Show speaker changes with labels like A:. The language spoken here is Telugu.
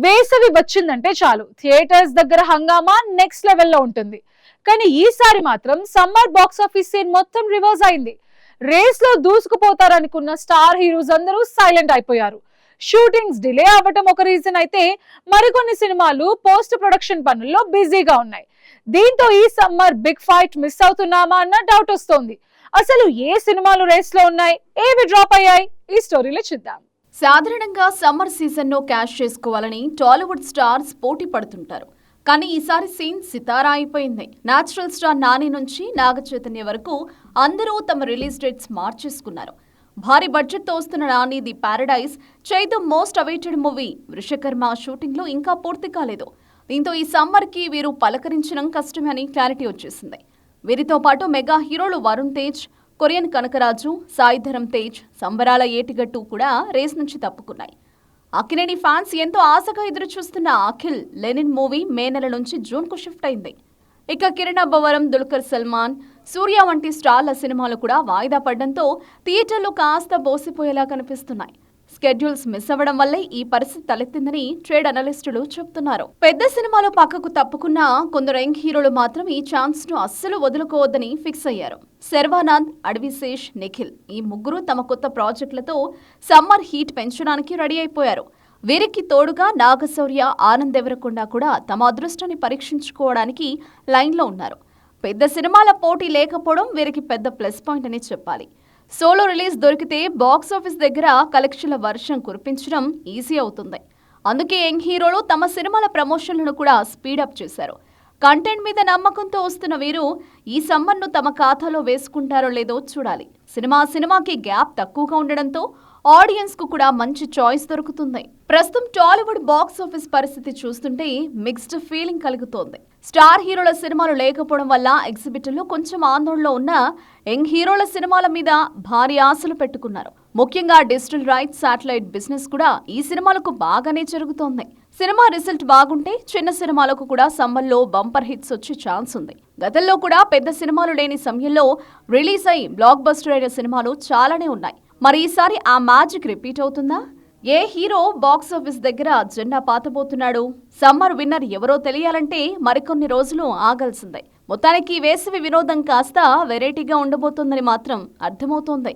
A: వేసవి వచ్చిందంటే చాలు థియేటర్స్ దగ్గర హంగామా నెక్స్ట్ లెవెల్లో ఉంటుంది. కానీ ఈసారి మాత్రం సమ్మర్ బాక్స్ ఆఫీస్ సీన్ మొత్తం రివర్స్ అయింది. రేస్ లో దూసుకుపోతారనుకున్న స్టార్ హీరోస్ అందరూ సైలెంట్ అయిపోయారు. షూటింగ్స్ డిలే అవ్వటం ఒక రీజన్ అయితే మరికొన్ని సినిమాలు పోస్ట్ ప్రొడక్షన్ పనుల్లో బిజీగా ఉన్నాయి. దీంతో ఈ సమ్మర్ బిగ్ ఫైట్ మిస్ అవుతున్నామా అన్న డౌట్ వస్తోంది. అసలు ఏ సినిమాలు రేస్ లో ఉన్నాయి, ఏవి డ్రాప్ అయ్యాయి, ఈ స్టోరీలో చూద్దాం.
B: సాధారణంగా సమ్మర్ సీజన్ను క్యాష్ చేసుకోవాలని టాలీవుడ్ స్టార్స్ పోటీ పడుతుంటారు. కానీ ఈసారి సీన్ సితారా అయిపోయింది. న్యాచురల్ స్టార్ నాని నుంచి నాగ చైతన్య వరకు అందరూ తమ రిలీజ్ డేట్స్ మార్చేసుకున్నారు. భారీ బడ్జెట్తో వస్తున్న Nani the paradise, Chaitu most awaited movie Vrushakarma షూటింగ్లో ఇంకా పూర్తి కాలేదు. దీంతో ఈ సమ్మర్కి వీరు పలకరించడం కష్టమే అని క్లారిటీ వచ్చేసింది. వీరితో పాటు మెగా హీరోలు వరుణ్ తేజ్, కొరియన్ కనకరాజు, సాయి ధరమ్ తేజ్, సంబరాల ఏటిగట్టు కూడా రేస్ నుంచి తప్పుకున్నాయి. అక్కినేని ఫ్యాన్స్ ఎంతో ఆశగా ఎదురు చూస్తున్న అఖిల్ లెనిన్ మూవీ మే నెల నుంచి జూన్కు షిఫ్ట్ అయింది. ఇక కిరణ్ అబ్బవరం, దుల్కర్ సల్మాన్, సూర్య వంటి స్టార్ల సినిమాలు కూడా వాయిదా పడడంతో థియేటర్లు కాస్త బోసిపోయేలా కనిపిస్తున్నాయి. స్కెడ్యూల్స్ మిస్ అవ్వడం వల్లే ఈ పరిస్థితి తలెత్తిందని ట్రేడ్ అనలిస్టులు చెబుతున్నారు. పెద్ద సినిమాలు పక్కకు తప్పుకున్న కొందరు యంగ్ హీరోలు మాత్రం ఈ ఛాన్స్ ను అస్సలు వదులుకోవద్దని ఫిక్స్ అయ్యారు. శర్వానంద్, అడవిశేష్, నిఖిల్ ఈ ముగ్గురు తమ కొత్త ప్రాజెక్టులతో సమ్మర్ హీట్ పెంచడానికి రెడీ అయిపోయారు. వీరికి తోడుగా నాగశౌర్య, ఆనంద్ దేవరకొండ కూడా తమ అదృష్టాన్ని పరీక్షించుకోవడానికి లైన్లో ఉన్నారు. పెద్ద సినిమాల పోటీ లేకపోవడం వీరికి పెద్ద ప్లస్ పాయింట్ అని చెప్పాలి. సోలో రిలీజ్ దొరికితే బాక్స్ ఆఫీస్ దగ్గర కలెక్షన్ల వర్షం కురిపించడం ఈజీ అవుతుంది. అందుకే యంగ్ హీరోలు తమ సినిమాల ప్రమోషన్లను కూడా స్పీడప్ చేశారు. కంటెంట్ మీద నమ్మకంతో వస్తున్న వీరు ఈ సమ్మర్ను తమ ఖాతాలో వేసుకుంటారో లేదో చూడాలి. సినిమాకి గ్యాప్ తక్కువగా ఉండడంతో ఆడియన్స్ కు కూడా మంచి చాయిస్ దొరుకుతుంది. ప్రస్తుతం టాలీవుడ్ బాక్స్ ఆఫీస్ పరిస్థితి చూస్తుంటే మిక్స్డ్ ఫీలింగ్ కలుగుతోంది. స్టార్ హీరోల సినిమాలు లేకపోవడం వల్ల ఎగ్జిబిటర్లు కొంచెం ఆందోళనలో ఉన్న యంగ్ హీరోల సినిమాల మీద భారీ ఆశలు పెట్టుకున్నారు. ముఖ్యంగా డిజిటల్ రైట్స్, శాటిలైట్ బిజినెస్ కూడా ఈ సినిమాలకు బాగానే జరుగుతోంది. సినిమా రిజల్ట్ బాగుంటే చిన్న సినిమాలకు కూడా సమ్మర్లో బంపర్ హిట్స్ వచ్చే ఛాన్స్ ఉంది. గతంలో కూడా పెద్ద సినిమాలు లేని సమయంలో రిలీజ్ అయి బ్లాక్ బస్టర్ అయిన సినిమాలు చాలానే ఉన్నాయి. మరి ఈసారి ఆ మ్యాజిక్ రిపీట్ అవుతుందా? ఏ హీరో బాక్స్ ఆఫీస్ దగ్గర జెండా పాతబోతున్నాడు? సమ్మర్ విన్నర్ ఎవరో తెలియాలంటే మరికొన్ని రోజులు ఆగాల్సిందే. మొత్తానికి వేసవి వినోదం కాస్త వెరైటీగా ఉండబోతోందని మాత్రం అర్థమవుతోంది.